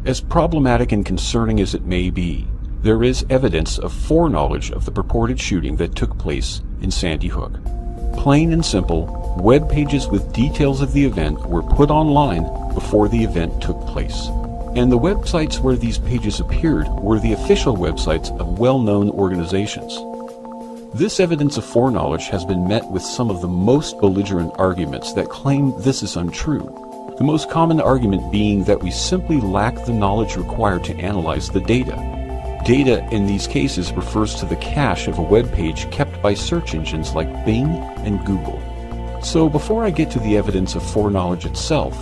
As problematic and concerning as it may be, there is evidence of foreknowledge of the purported shooting that took place in Sandy Hook. Plain and simple, web pages with details of the event were put online before the event took place. And the websites where these pages appeared were the official websites of well-known organizations. This evidence of foreknowledge has been met with some of the most belligerent arguments that claim this is untrue. The most common argument being that we simply lack the knowledge required to analyze the data. Data in these cases refers to the cache of a web page kept by search engines like Bing and Google. So before I get to the evidence of foreknowledge itself,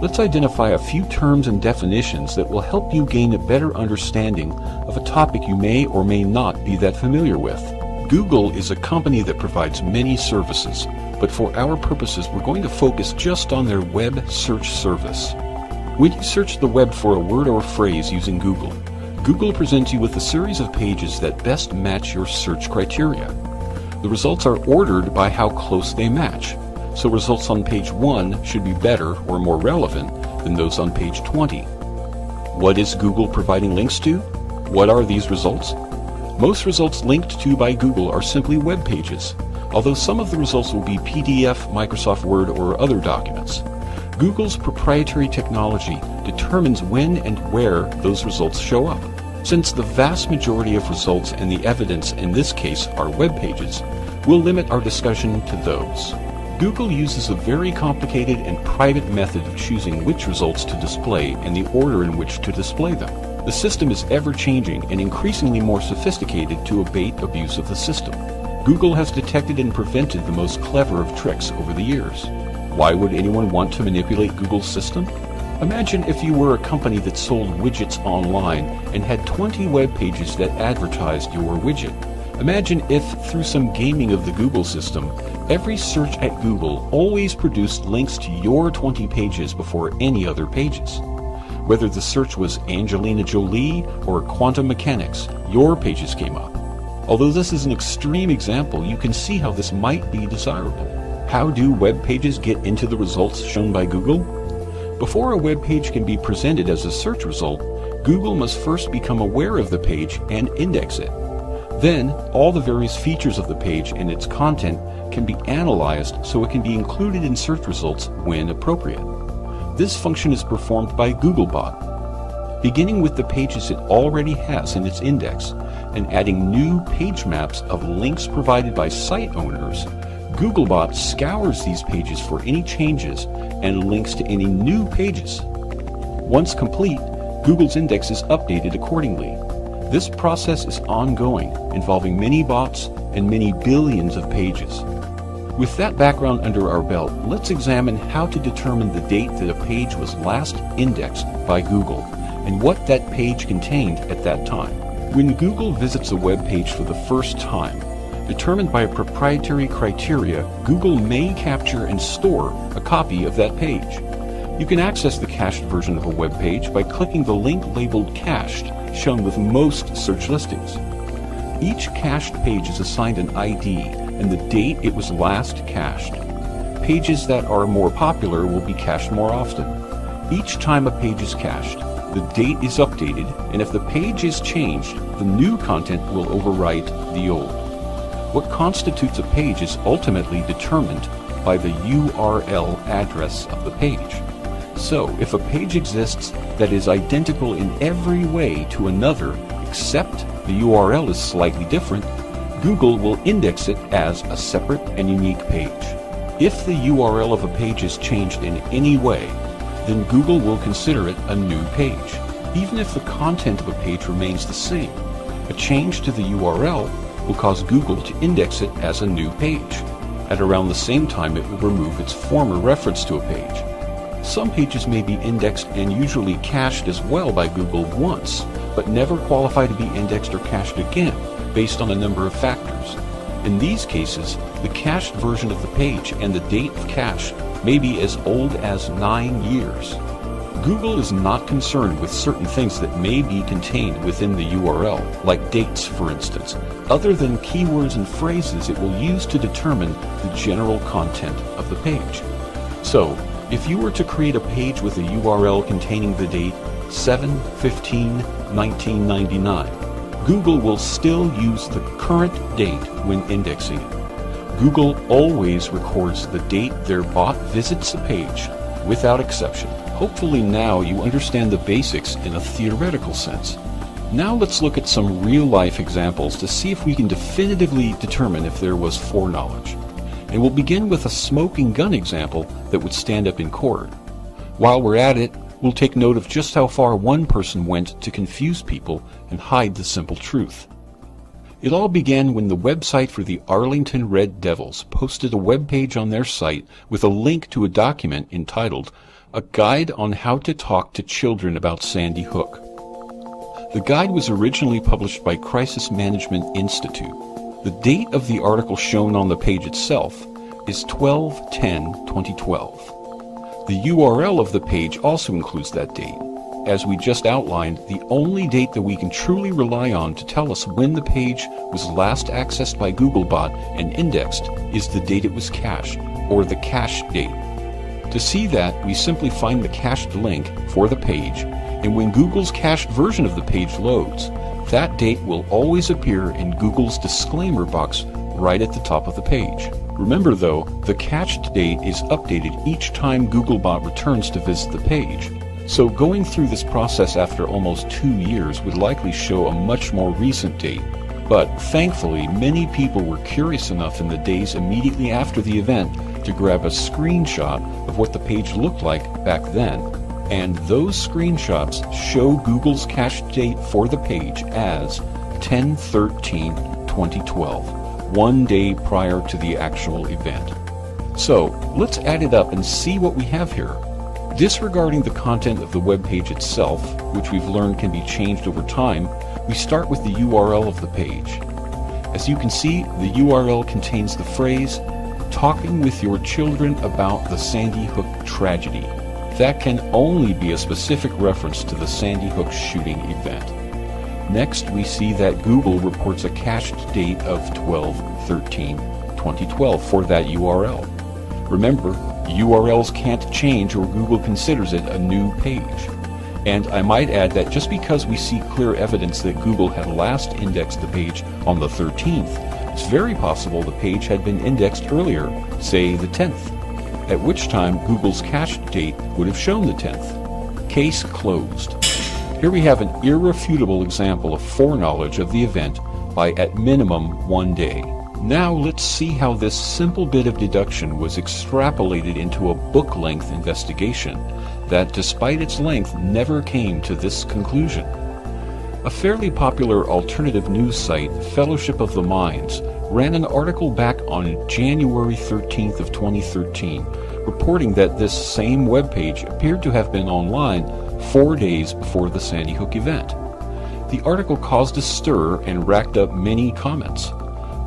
let's identify a few terms and definitions that will help you gain a better understanding of a topic you may or may not be that familiar with. Google is a company that provides many services, but for our purposes we're going to focus just on their web search service. When you search the web for a word or phrase using Google, Google presents you with a series of pages that best match your search criteria. The results are ordered by how close they match, so results on page 1 should be better or more relevant than those on page 20. What is Google providing links to? What are these results? Most results linked to by Google are simply web pages, although some of the results will be PDF, Microsoft Word, or other documents. Google's proprietary technology determines when and where those results show up. Since the vast majority of results and the evidence in this case are web pages, we'll limit our discussion to those. Google uses a very complicated and private method of choosing which results to display and the order in which to display them. The system is ever-changing and increasingly more sophisticated to abate abuse of the system. Google has detected and prevented the most clever of tricks over the years. Why would anyone want to manipulate Google's system? Imagine if you were a company that sold widgets online and had 20 web pages that advertised your widget. Imagine if, through some gaming of the Google system, every search at Google always produced links to your 20 pages before any other pages. Whether the search was Angelina Jolie or quantum mechanics, your pages came up. Although this is an extreme example, you can see how this might be desirable. How do web pages get into the results shown by Google? Before a web page can be presented as a search result, Google must first become aware of the page and index it. Then, all the various features of the page and its content can be analyzed so it can be included in search results when appropriate. This function is performed by Googlebot. Beginning with the pages it already has in its index and adding new page maps of links provided by site owners, Googlebot scours these pages for any changes and links to any new pages. Once complete, Google's index is updated accordingly. This process is ongoing, involving many bots and many billions of pages. With that background under our belt, let's examine how to determine the date that a page was last indexed by Google and what that page contained at that time. When Google visits a web page for the first time, determined by a proprietary criteria, Google may capture and store a copy of that page. You can access the cached version of a web page by clicking the link labeled Cached, shown with most search listings. Each cached page is assigned an ID and the date it was last cached. Pages that are more popular will be cached more often. Each time a page is cached, the date is updated, and if the page is changed, the new content will overwrite the old. What constitutes a page is ultimately determined by the URL address of the page. So, if a page exists that is identical in every way to another except the URL is slightly different, Google will index it as a separate and unique page. If the URL of a page is changed in any way, then Google will consider it a new page. Even if the content of a page remains the same, a change to the URL will cause Google to index it as a new page. At around the same time, it will remove its former reference to a page. Some pages may be indexed and usually cached as well by Google once, but never qualify to be indexed or cached again, based on a number of factors. In these cases, the cached version of the page and the date of cache may be as old as 9 years. Google is not concerned with certain things that may be contained within the URL, like dates, for instance, other than keywords and phrases it will use to determine the general content of the page. So, if you were to create a page with a URL containing the date 7/15/1999. Google will still use the current date when indexing it. Google always records the date their bot visits a page, without exception. Hopefully now you understand the basics in a theoretical sense. Now let's look at some real-life examples to see if we can definitively determine if there was foreknowledge. And we'll begin with a smoking gun example that would stand up in court. While we're at it, we'll take note of just how far one person went to confuse people and hide the simple truth. It all began when the website for the Arlington Red Devils posted a web page on their site with a link to a document entitled "A Guide on How to Talk to Children About Sandy Hook." The guide was originally published by Crisis Management Institute. The date of the article shown on the page itself is 12/10/2012. The URL of the page also includes that date. As we just outlined, the only date that we can truly rely on to tell us when the page was last accessed by Googlebot and indexed is the date it was cached, or the cache date. To see that, we simply find the cached link for the page, and when Google's cached version of the page loads, that date will always appear in Google's disclaimer box right at the top of the page. Remember though, the cached date is updated each time Googlebot returns to visit the page. So going through this process after almost 2 years would likely show a much more recent date. But thankfully, many people were curious enough in the days immediately after the event to grab a screenshot of what the page looked like back then. And those screenshots show Google's cache date for the page as 10/13/2012, 1 day prior to the actual event. So let's add it up and see what we have here. Disregarding the content of the web page itself, which we've learned can be changed over time, we start with the URL of the page. As you can see, the URL contains the phrase, "talking with your children about the Sandy Hook tragedy." That can only be a specific reference to the Sandy Hook shooting event. Next, we see that Google reports a cached date of 12/13/2012 for that URL. Remember, URLs can't change or Google considers it a new page. And I might add that just because we see clear evidence that Google had last indexed the page on the 13th, it's very possible the page had been indexed earlier, say the 10th, at which time Google's cached date would have shown the 10th. Case closed. Here we have an irrefutable example of foreknowledge of the event by at minimum 1 day. Now let's see how this simple bit of deduction was extrapolated into a book-length investigation that, despite its length, never came to this conclusion. A fairly popular alternative news site, Fellowship of the Minds, ran an article back on January 13th of 2013, reporting that this same webpage appeared to have been online 4 days before the Sandy Hook event. The article caused a stir and racked up many comments.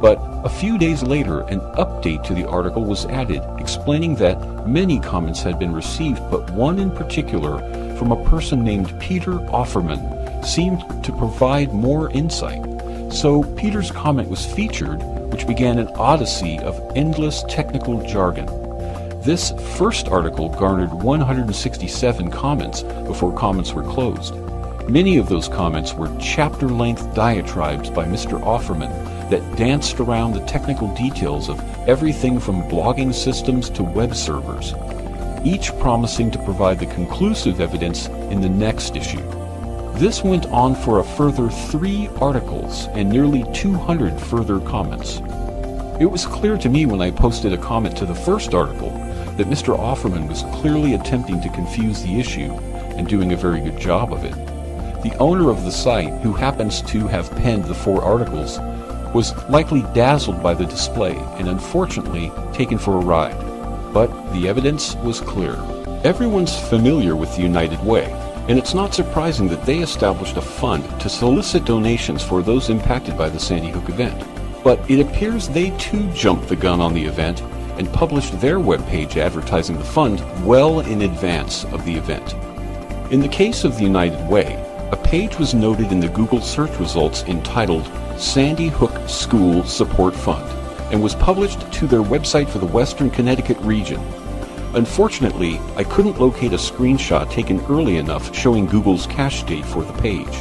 But a few days later, an update to the article was added, explaining that many comments had been received, but one in particular, from a person named Peter Offerman, seemed to provide more insight. So Peter's comment was featured, which began an odyssey of endless technical jargon. This first article garnered 167 comments before comments were closed. Many of those comments were chapter-length diatribes by Mr. Offerman that danced around the technical details of everything from blogging systems to web servers, each promising to provide the conclusive evidence in the next issue. This went on for a further 3 articles and nearly 200 further comments. It was clear to me when I posted a comment to the first article that Mr. Offerman was clearly attempting to confuse the issue and doing a very good job of it. The owner of the site, who happens to have penned the 4 articles, was likely dazzled by the display and unfortunately taken for a ride. But the evidence was clear. Everyone's familiar with the United Way, and it's not surprising that they established a fund to solicit donations for those impacted by the Sandy Hook event. But it appears they too jumped the gun on the event and published their webpage advertising the fund well in advance of the event. In the case of the United Way, a page was noted in the Google search results entitled Sandy Hook School Support Fund and was published to their website for the Western Connecticut region. Unfortunately, I couldn't locate a screenshot taken early enough showing Google's cache date for the page.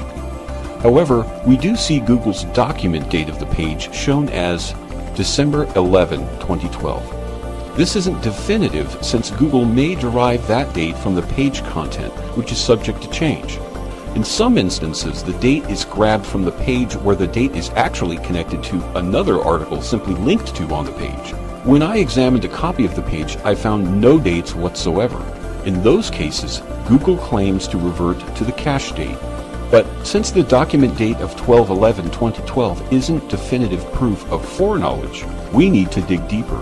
However, we do see Google's document date of the page shown as December 11, 2012. This isn't definitive since Google may derive that date from the page content, which is subject to change. In some instances, the date is grabbed from the page where the date is actually connected to another article simply linked to on the page. When I examined a copy of the page, I found no dates whatsoever. In those cases, Google claims to revert to the cache date. But since the document date of 12/11/2012 isn't definitive proof of foreknowledge, we need to dig deeper.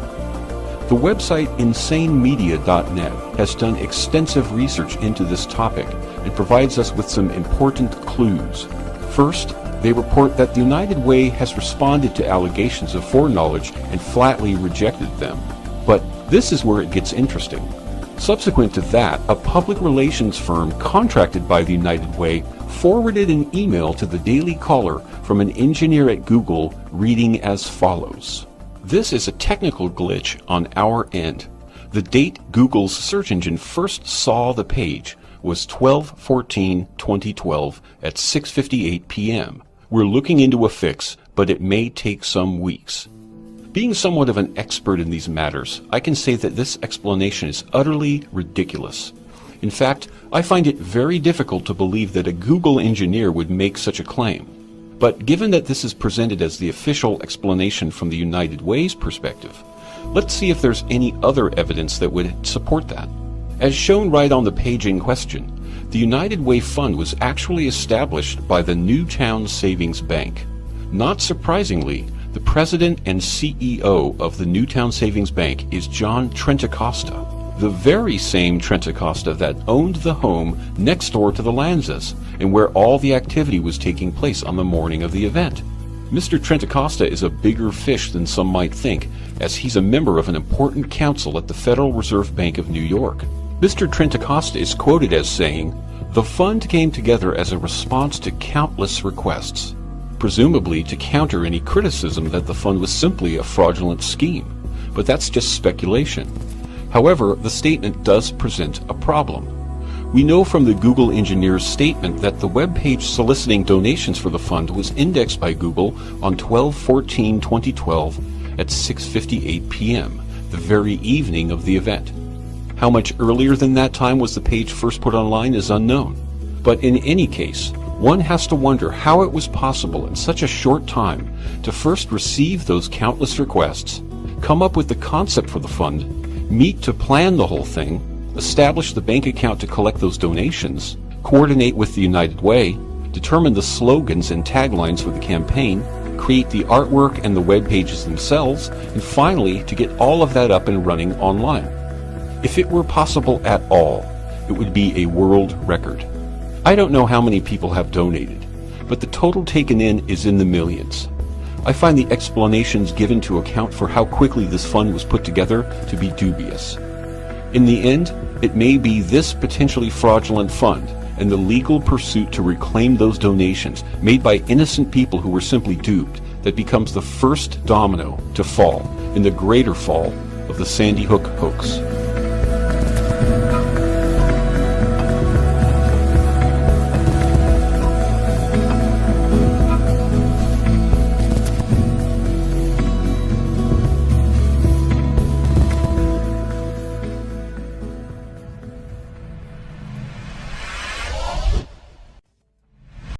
The website insanemedia.net has done extensive research into this topic and provides us with some important clues. First, they report that the United Way has responded to allegations of foreknowledge and flatly rejected them. But this is where it gets interesting. Subsequent to that, a public relations firm contracted by the United Way forwarded an email to the Daily Caller from an engineer at Google reading as follows. This is a technical glitch on our end. The date Google's search engine first saw the page was 12/14/2012 at 6:58 p.m. We're looking into a fix, but it may take some weeks. Being somewhat of an expert in these matters, I can say that this explanation is utterly ridiculous. In fact, I find it very difficult to believe that a Google engineer would make such a claim. But given that this is presented as the official explanation from the United Way's perspective, let's see if there's any other evidence that would support that. As shown right on the page in question, the United Way Fund was actually established by the Newtown Savings Bank. Not surprisingly, the president and CEO of the Newtown Savings Bank is John Trentacosta, the very same Trentacosta that owned the home next door to the Lanzas and where all the activity was taking place on the morning of the event. Mr. Trentacosta is a bigger fish than some might think, as he's a member of an important council at the Federal Reserve Bank of New York. Mr. Trentacosta is quoted as saying, "The fund came together as a response to countless requests, presumably to counter any criticism that the fund was simply a fraudulent scheme, but that's just speculation." However, the statement does present a problem. We know from the Google engineer's statement that the web page soliciting donations for the fund was indexed by Google on 12/14/2012 at 6:58 p.m., the very evening of the event. How much earlier than that time was the page first put online is unknown. But in any case, one has to wonder how it was possible in such a short time to first receive those countless requests, come up with the concept for the fund, meet to plan the whole thing, establish the bank account to collect those donations, coordinate with the United Way, determine the slogans and taglines for the campaign, create the artwork and the web pages themselves, and finally to get all of that up and running online. If it were possible at all, it would be a world record. I don't know how many people have donated, but the total taken in is in the millions. I find the explanations given to account for how quickly this fund was put together to be dubious. In the end, it may be this potentially fraudulent fund and the legal pursuit to reclaim those donations made by innocent people who were simply duped that becomes the first domino to fall in the greater fall of the Sandy Hook hoax.